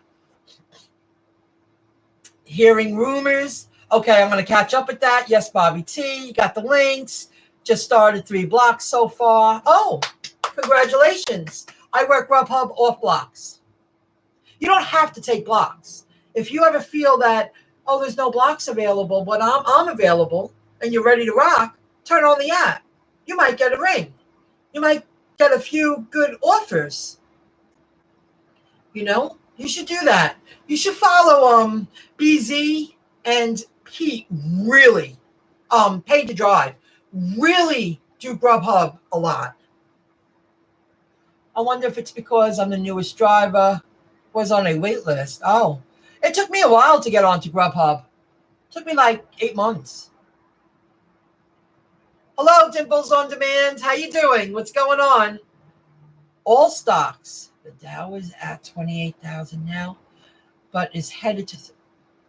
[SPEAKER 1] Hearing rumors. Okay, I'm going to catch up with that. Yes, Bobby T. You got the links. Just started 3 blocks so far. Oh, congratulations. I work GrubHub off blocks. You don't have to take blocks. If you ever feel that, oh, there's no blocks available, but I'm available and you're ready to rock, turn on the app. You might get a ring. You might get a few good offers. You know, you should do that. You should follow BZ and Pete, really, Paid to Drive, really do GrubHub a lot. I wonder if it's because I'm the newest driver, was on a wait list. Oh, it took me a while to get onto GrubHub. It took me like 8 months. Hello, Dimples on Demand. How you doing? What's going on? All stocks. The Dow is at 28,000 now, but is headed to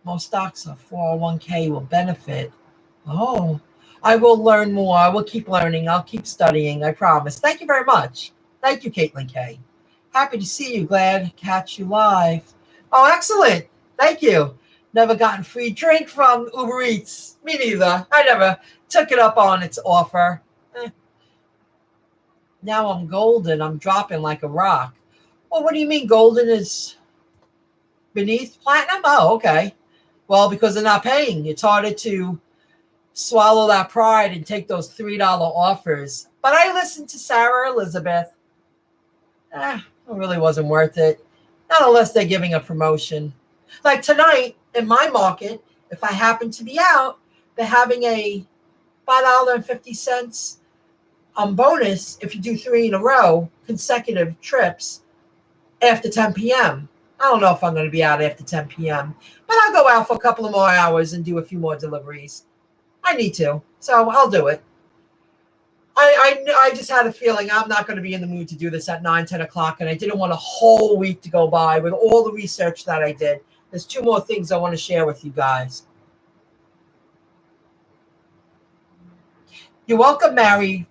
[SPEAKER 1] most stocks of 401k will benefit. Oh, I will learn more. I will keep learning. I'll keep studying. I promise. Thank you very much. Thank you, Caitlin K. Happy to see you. Glad to catch you live. Oh, excellent. Thank you. Never gotten free drink from UberEats. Me neither. I never took it up on its offer. Now I'm golden. I'm dropping like a rock. Well, what do you mean golden is beneath platinum? Oh, okay. Well, because they're not paying. It's harder to swallow that pride and take those $3 offers. But I listened to Sarah Elizabeth. It really wasn't worth it. Not unless they're giving a promotion. Like tonight, in my market, if I happen to be out, they're having a $5.50 bonus if you do 3 in a row, consecutive trips after 10 p.m. I don't know if I'm going to be out after 10 p.m., but I'll go out for a couple of more hours and do a few more deliveries. I need to, so I'll do it. I just had a feeling I'm not going to be in the mood to do this at 9, 10 o'clock, and I didn't want a whole week to go by with all the research that I did. There's 2 more things I want to share with you guys. You're welcome, Mary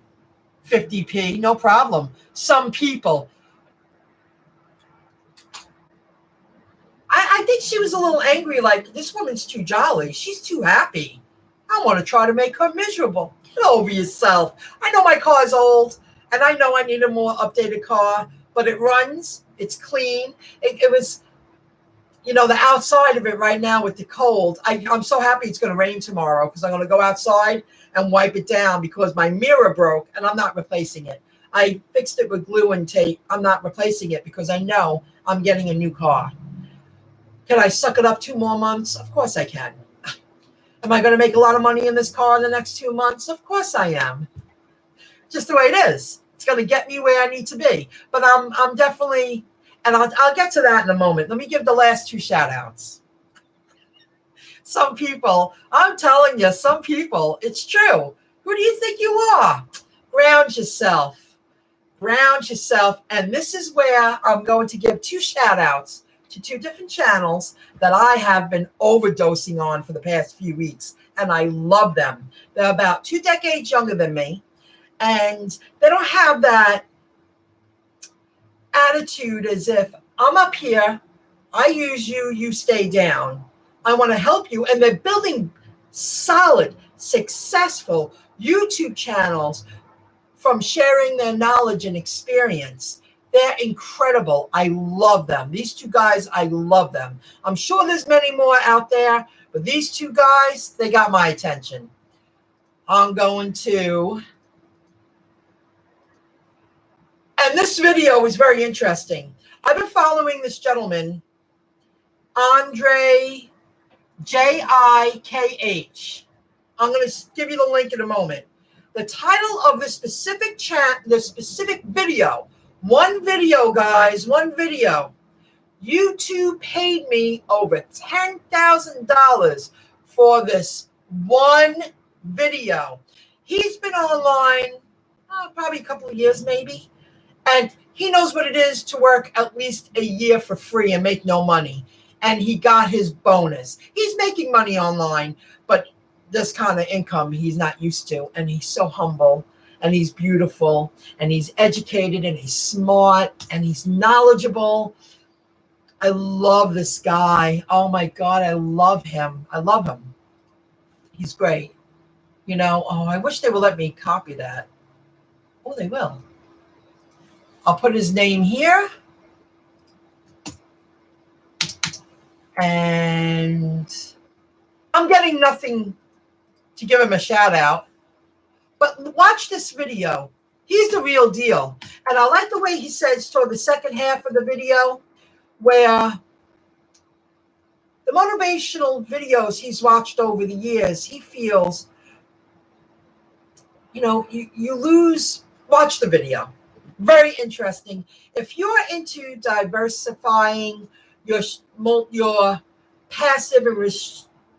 [SPEAKER 1] 50p. No problem. Some people. I think she was a little angry, like, this woman's too jolly. She's too happy. I want to try to make her miserable. Get over yourself. I know my car's old, and I know I need a more updated car, but it runs. It's clean. It was, you know, the outside of it right now with the cold. I'm so happy it's going to rain tomorrow because I'm going to go outside and wipe it down because my mirror broke, and I'm not replacing it. I fixed it with glue and tape. I'm not replacing it because I know I'm getting a new car. Can I suck it up 2 more months? Of course I can. Am I going to make a lot of money in this car in the next 2 months? Of course I am. Just the way it is. It's going to get me where I need to be. But I'm definitely, and I'll get to that in a moment. Let me give the last 2 shout outs. Some people, I'm telling you, some people, it's true. Who do you think you are? Ground yourself. Ground yourself. And this is where I'm going to give 2 shout outs to 2 different channels that I have been overdosing on for the past few weeks, and I love them. They're about 2 decades younger than me, and they don't have that attitude as if I'm up here, I use you, you stay down. I want to help you, and they're building solid, successful YouTube channels from sharing their knowledge and experience. They're incredible. I love them. These two guys, I love them. I'm sure there's many more out there, but these two guys, they got my attention. I'm going to, and this video is very interesting. I've been following this gentleman, Andre Jikh. I'm going to give you the link in a moment. The title of the specific video, one video, guys, one video. YouTube paid me over $10,000 for this one video. He's been online probably a couple of years maybe, and he knows what it is to work at least a year for free and make no money. And he got his bonus. He's making money online, but this kind of income he's not used to. And he's so humble, and he's beautiful, and he's educated, and he's smart, and he's knowledgeable. I love this guy. Oh my God, I love him. I love him. He's great. You know, oh, I wish they would let me copy that. Oh, they will. I'll put his name here. And I'm getting nothing to give him a shout out. But watch this video. He's the real deal. And I like the way he says toward the second half of the video, where the motivational videos he's watched over the years, he feels, you know, you lose. Watch the video. Very interesting. If you're into diversifying your passive and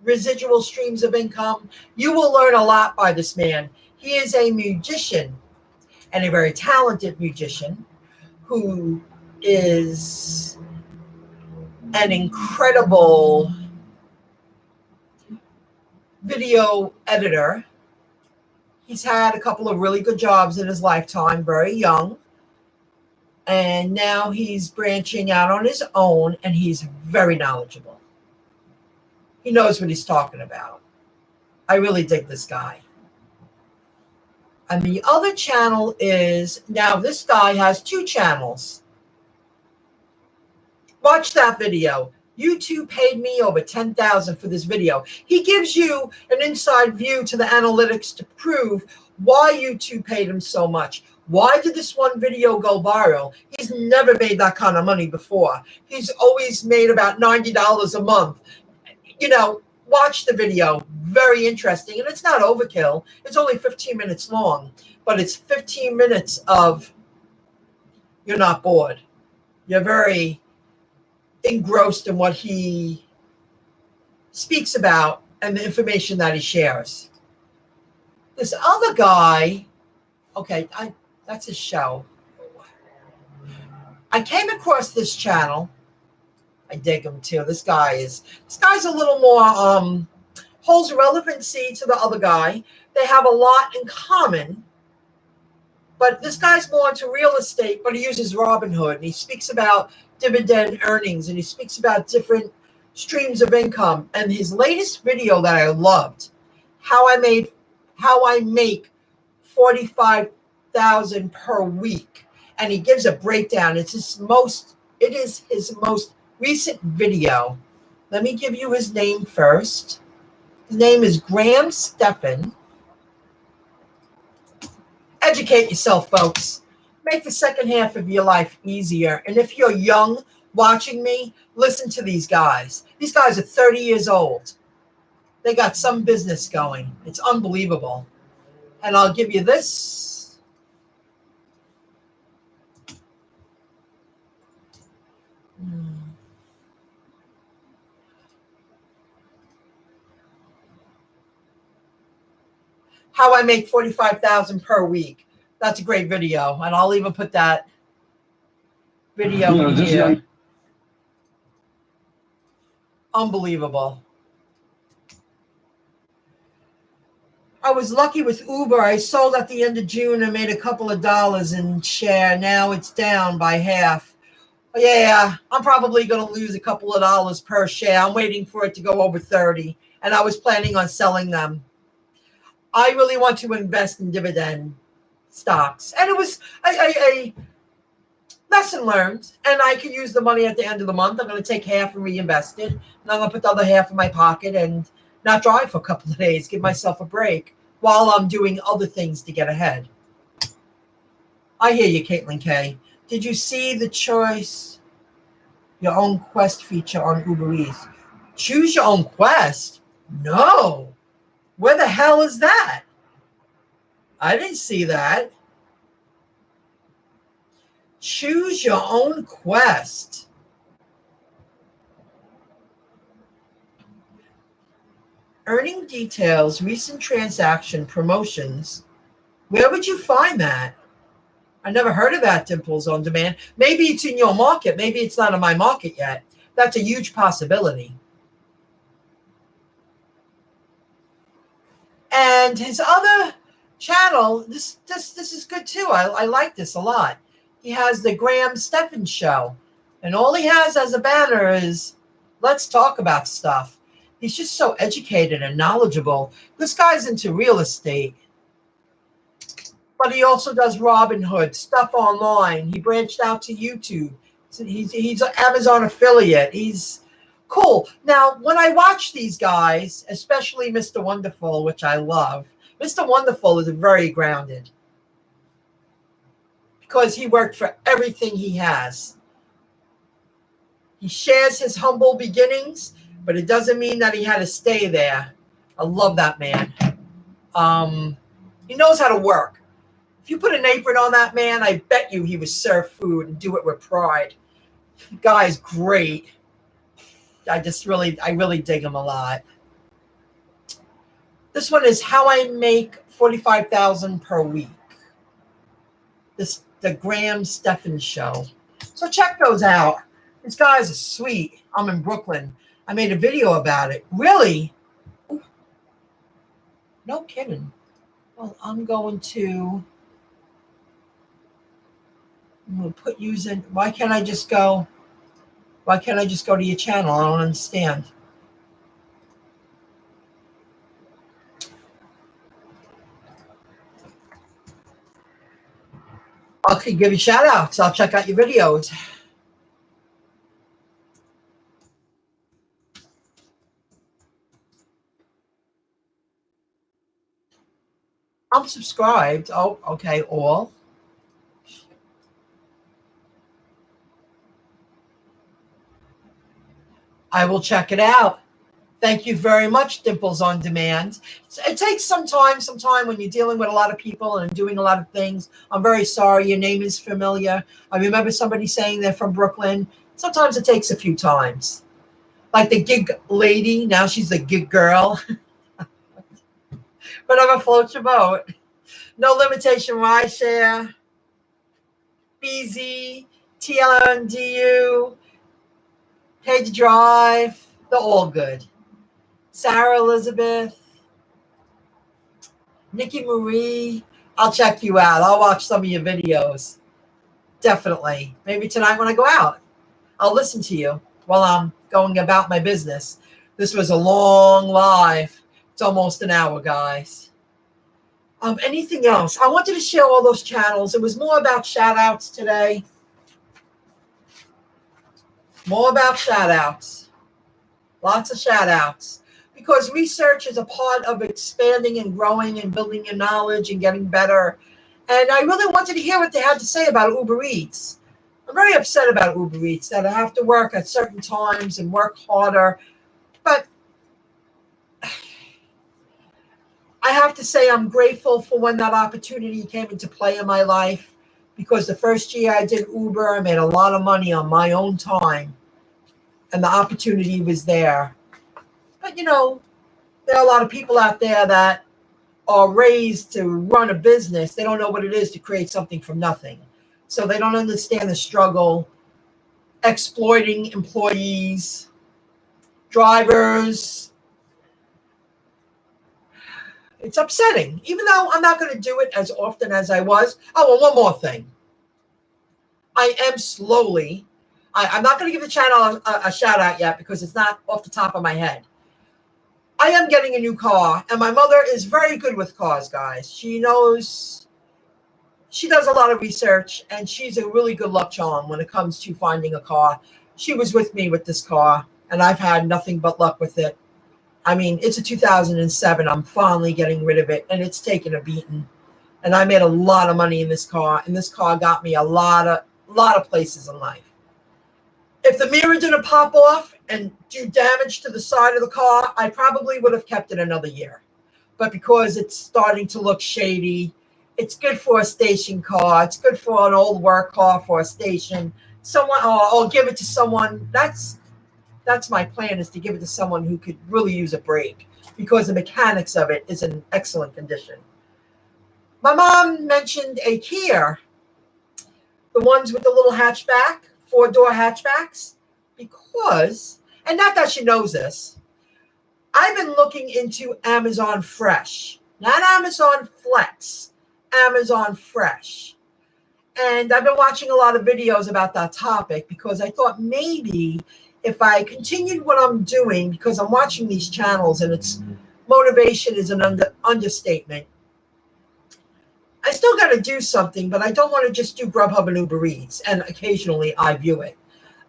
[SPEAKER 1] residual streams of income, you will learn a lot by this man. He is a musician, and a very talented musician, who is an incredible video editor. He's had a couple of really good jobs in his lifetime, very young. And now he's branching out on his own, and he's very knowledgeable. He knows what he's talking about. I really dig this guy. And the other channel is, now this guy has two channels. Watch that video. YouTube paid me over $10,000 for this video. He gives you an inside view to the analytics to prove why YouTube paid him so much. Why did this one video go viral? He's never made that kind of money before. He's always made about $90 a month. You know, watch the video. Very interesting. And it's not overkill. It's only 15 minutes long. But it's 15 minutes of you're not bored. You're very engrossed in what he speaks about and the information that he shares. This other guy, okay, that's his show. I came across this channel. I dig him too. This guy's a little more holds relevancy to the other guy. They have a lot in common, but this guy's more into real estate, but he uses Robinhood, and he speaks about dividend earnings, and he speaks about different streams of income. And his latest video that I loved, how I make $45,000 per week, and he gives a breakdown. It is his most recent video. Let me give you his name first. His name is Graham Stephan. Educate yourself, folks. Make the second half of your life easier. And if you're young watching me, listen to these guys. These guys are 30 years old. They got some business going. It's unbelievable. And I'll give you this. How I make $45,000 per week. That's a great video, and I'll even put that video in here. Unbelievable. I was lucky with Uber. I sold at the end of June and made a couple of dollars in share. Now it's down by half. Yeah, I'm probably going to lose a couple of dollars per share. I'm waiting for it to go over 30, and I was planning on selling them. I really want to invest in dividend stocks. And it was, Lesson learned. And I can use the money at the end of the month. I'm going to take half and reinvest it. And I'm going to put the other half in my pocket and not drive for a couple of days, give myself a break while I'm doing other things to get ahead. I hear you, Caitlin K. Did you see the choice your own quest feature on UberEats? Choose your own quest? No. Where the hell is that? I didn't see that. Choose your own quest. Earning details, recent transaction, promotions. Where would you find that? I never heard of that, Dimples on Demand. Maybe it's in your market. Maybe it's not in my market yet. That's a huge possibility. And his other channel, this is good too. I like this a lot. He has the Graham Stephan Show. And all he has as a banner is, let's talk about stuff. He's just so educated and knowledgeable. This guy's into real estate. But he also does Robinhood, stuff online. He branched out to YouTube. So he's an Amazon affiliate. He's cool. Now, when I watch these guys, especially Mr. Wonderful, which I love, Mr. Wonderful is very grounded because he worked for everything he has. He shares his humble beginnings, but it doesn't mean that he had to stay there. I love that man. He knows how to work. If you put an apron on that man, I bet you he would serve food and do it with pride. The guy's great. I really dig him a lot. This one is how I make $45,000 per week. The Graham Stephan Show. So check those out. These guys are sweet. I'm in Brooklyn. I made a video about it. Really? Ooh. No kidding. Well, I'm going to put using. Why can't I just go to your channel? I don't understand. I could give you shout outs. I'll check out your videos. I'm subscribed. Oh, okay, all. I will check it out. Thank you very much, Dimples on Demand. It takes some time when you're dealing with a lot of people and doing a lot of things. I'm very sorry. Your name is familiar. I remember somebody saying they're from Brooklyn. Sometimes it takes a few times. Like the gig lady, now she's the gig girl. Whatever floats your boat. No Limitation Rideshare, BZ, TLNDU, Page Drive, they're all good. Sarah Elizabeth, Nikki Marie, I'll check you out. I'll watch some of your videos. Definitely. Maybe tonight when I go out, I'll listen to you while I'm going about my business. This was a long live. It's almost an hour, guys. Anything else? I wanted to share all those channels. It was more about shout outs today. More about shout outs. Lots of shout outs. Because research is a part of expanding and growing and building your knowledge and getting better. And I really wanted to hear what they had to say about UberEats. I'm very upset about UberEats, that I have to work at certain times and work harder. But I have to say I'm grateful for when that opportunity came into play in my life, because the first year I did Uber, I made a lot of money on my own time, and the opportunity was there. But, you know, there are a lot of people out there that are raised to run a business. They don't know what it is to create something from nothing. So they don't understand the struggle, exploiting employees, drivers. It's upsetting, even though I'm not going to do it as often as I was. Oh, and one more thing. I am slowly, I'm not going to give the channel a shout out yet because it's not off the top of my head. I am getting a new car, and my mother is very good with cars, guys. She knows she does a lot of research, and she's a really good luck charm when it comes to finding a car. She was with me with this car, and I've had nothing but luck with it. I mean, it's a 2007. I'm finally getting rid of it, and it's taken a beating. And I made a lot of money in this car, and this car got me a lot of places in life. If the mirror didn't pop off and do damage to the side of the car, I probably would have kept it another year. But because it's starting to look shady, it's good for a station car. It's good for an old work car for a station. Someone, or I'll give it to someone. That's my plan, is to give it to someone who could really use a break, because the mechanics of it is in excellent condition. My mom mentioned a Kia, the ones with the little hatchback, 4-door hatchbacks, because, and not that she knows this, I've been looking into Amazon Fresh, not Amazon Flex, Amazon Fresh. And I've been watching a lot of videos about that topic, because I thought maybe if I continued what I'm doing, because I'm watching these channels and it's motivation is an understatement. I still got to do something, but I don't want to just do GrubHub and UberEats, and occasionally I view it.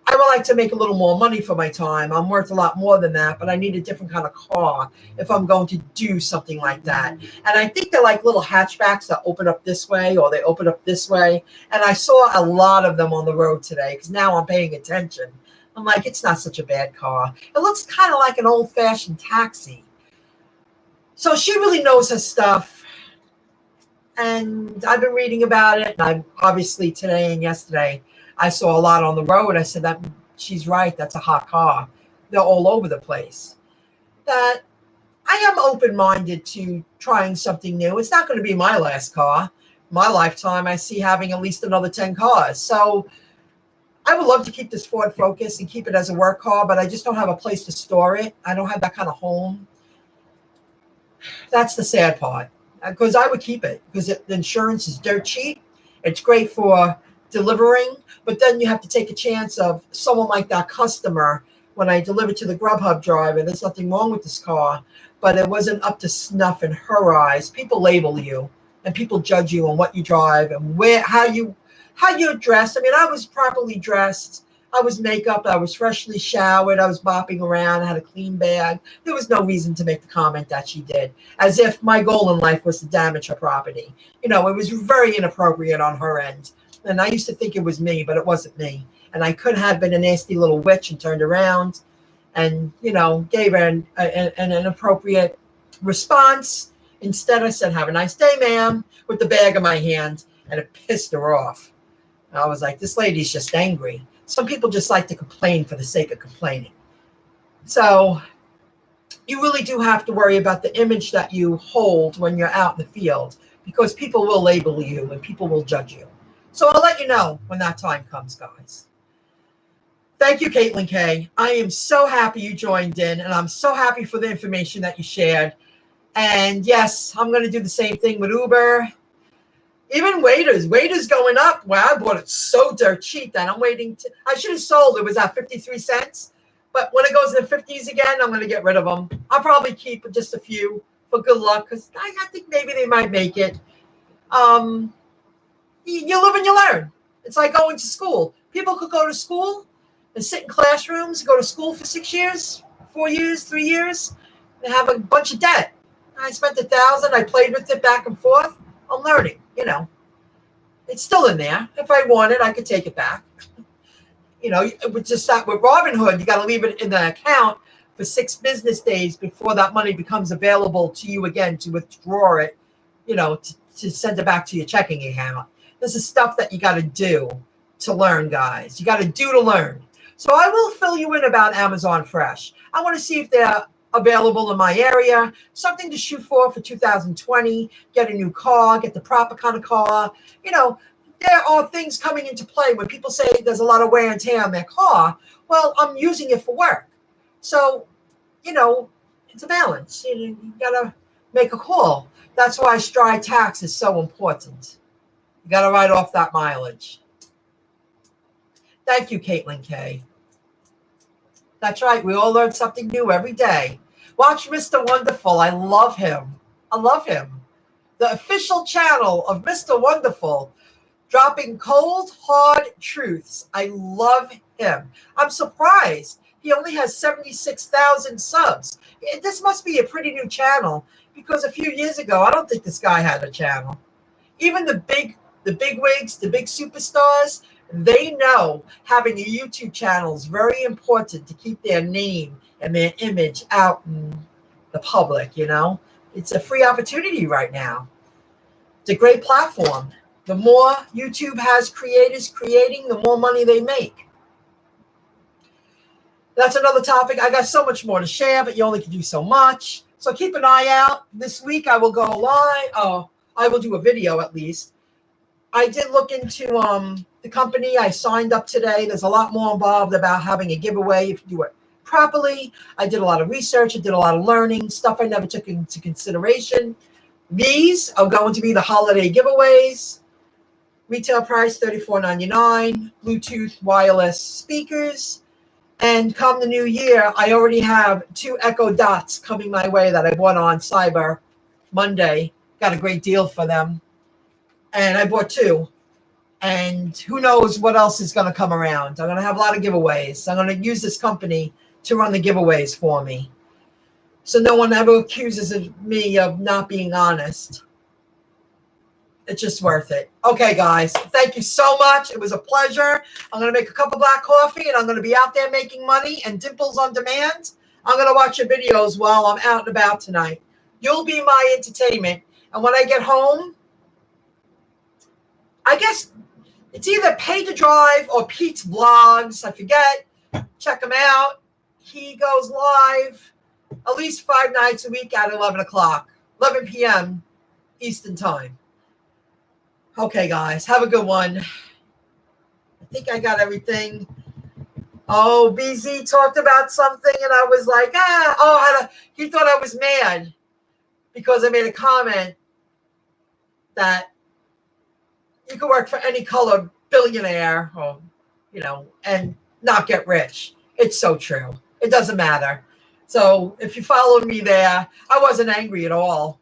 [SPEAKER 1] I would like to make a little more money for my time. I'm worth a lot more than that, but I need a different kind of car if I'm going to do something like that. And I think they're like little hatchbacks that open up this way, or they open up this way. And I saw a lot of them on the road today, because now I'm paying attention. I'm like, it's not such a bad car. It looks kind of like an old-fashioned taxi. So she really knows her stuff. And I've been reading about it. And I obviously today and yesterday, I saw a lot on the road. I said, that she's right. That's a hot car. They're all over the place. That I am open-minded to trying something new. It's not going to be my last car. My lifetime, I see having at least another 10 cars. So I would love to keep this Ford Focus and keep it as a work car, but I just don't have a place to store it. I don't have that kind of home. That's the sad part. Because I would keep it, because the insurance is dirt cheap. It's great for delivering, but then you have to take a chance of someone like that customer. When I delivered to the GrubHub driver, there's nothing wrong with this car, but it wasn't up to snuff in her eyes. People label you, and people judge you on what you drive and how you're dressed. I mean, I was properly dressed. I was makeup. I was freshly showered. I was bopping around. I had a clean bag. There was no reason to make the comment that she did, as if my goal in life was to damage her property. You know, it was very inappropriate on her end. And I used to think it was me, but it wasn't me. And I could have been a nasty little witch and turned around and, you know, gave her an inappropriate response. Instead, I said, "Have a nice day, ma'am," with the bag in my hand, and it pissed her off. And I was like, this lady's just angry. Some people just like to complain for the sake of complaining. So you really do have to worry about the image that you hold when you're out in the field, because people will label you and people will judge you. So I'll let you know when that time comes, guys. Thank you, Caitlin K. I am so happy you joined in, and I'm so happy for the information that you shared. And yes, I'm going to do the same thing with Uber. Even waiters going up. Wow, I bought it so dirt cheap that I'm waiting to, I should have sold. It was at 53 cents. But when it goes in the 50s again, I'm going to get rid of them. I'll probably keep just a few for good luck, because I think maybe they might make it. You live and you learn. It's like going to school. People could go to school and sit in classrooms, go to school for 6 years, 4 years, 3 years, and have a bunch of debt. I spent $1,000. I played with it back and forth. I'm learning, you know. It's still in there. If I want it, I could take it back. You know, it would just start with Robinhood. You got to leave it in the account for 6 business days before that money becomes available to you again to withdraw it, you know, to send it back to your checking account. This is stuff that you got to do to learn, guys. You got to do to learn. So I will fill you in about Amazon Fresh. I want to see if they're available in my area, something to shoot for 2020, get a new car, get the proper kind of car. You know, there are things coming into play when people say there's a lot of wear and tear on their car. Well, I'm using it for work. So, you know, it's a balance. You got to make a call. That's why stride tax is so important. You got to write off that mileage. Thank you, Caitlin K. That's right. We all learn something new every day. Watch Mr. Wonderful. I love him. I love him. the official channel of Mr. Wonderful, dropping cold, hard truths. I love him. I'm surprised he only has 76,000 subs. This must be a pretty new channel because a few years ago, I don't think this guy had a channel. Even the big wigs, the big superstars, they know having a YouTube channel is very important to keep their name and their image out in the public, you know? It's a free opportunity right now. It's a great platform. The more YouTube has creators creating, the more money they make. That's another topic. I got so much more to share, but you only can do so much. So keep an eye out. This week I will go live. Oh, I will do a video at least. I did look into the company. I signed up today. There's a lot more involved about having a giveaway if you do it properly. I did a lot of research. I did a lot of learning, stuff I never took into consideration. These are going to be the holiday giveaways. Retail price $34.99. Bluetooth wireless speakers. And come the new year, I already have 2 Echo Dots coming my way that I bought on Cyber Monday. Got a great deal for them. And I bought 2. And who knows what else is going to come around. I'm going to have a lot of giveaways. I'm going to use this company to run the giveaways for me. So no one ever accuses me of not being honest. It's just worth it. Okay, guys. Thank you so much. It was a pleasure. I'm going to make a cup of black coffee, and I'm going to be out there making money and Dimples on Demand. I'm going to watch your videos while I'm out and about tonight. You'll be my entertainment. And when I get home, I guess it's either Pay to Drive or Pete's Vlogs. I forget. Check him out. He goes live at least 5 nights a week at 11 p.m. Eastern Time. Okay, guys. Have a good one. I think I got everything. Oh, BZ talked about something, and I was like, he thought I was mad because I made a comment that you can work for any color billionaire, or, and not get rich. It's so true. It doesn't matter. So if you followed me there, I wasn't angry at all.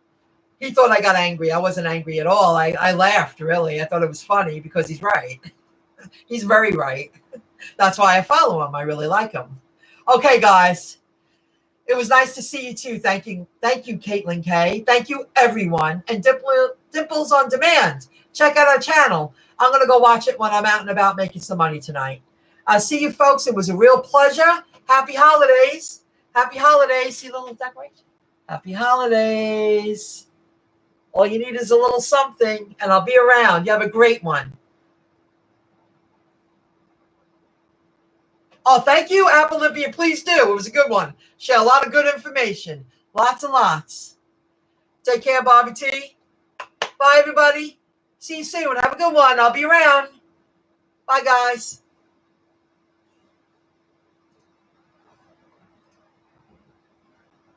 [SPEAKER 1] He thought I got angry. I wasn't angry at all. I laughed, really. I thought it was funny because he's right. He's very right. That's why I follow him. I really like him. Okay, guys. It was nice to see you, too. Thank you, Caitlin K. Thank you, everyone. And Dimples on Demand. Check out our channel. I'm going to go watch it when I'm out and about making some money tonight. See you, folks. It was a real pleasure. Happy holidays. Happy holidays. See the little decoration? Happy holidays. All you need is a little something, and I'll be around. You have a great one. Oh, thank you, Apple Olympia. Please do. It was a good one. Share a lot of good information. Lots and lots. Take care, Bobby T. Bye, everybody. See you soon. Have a good one. I'll be around. Bye, guys.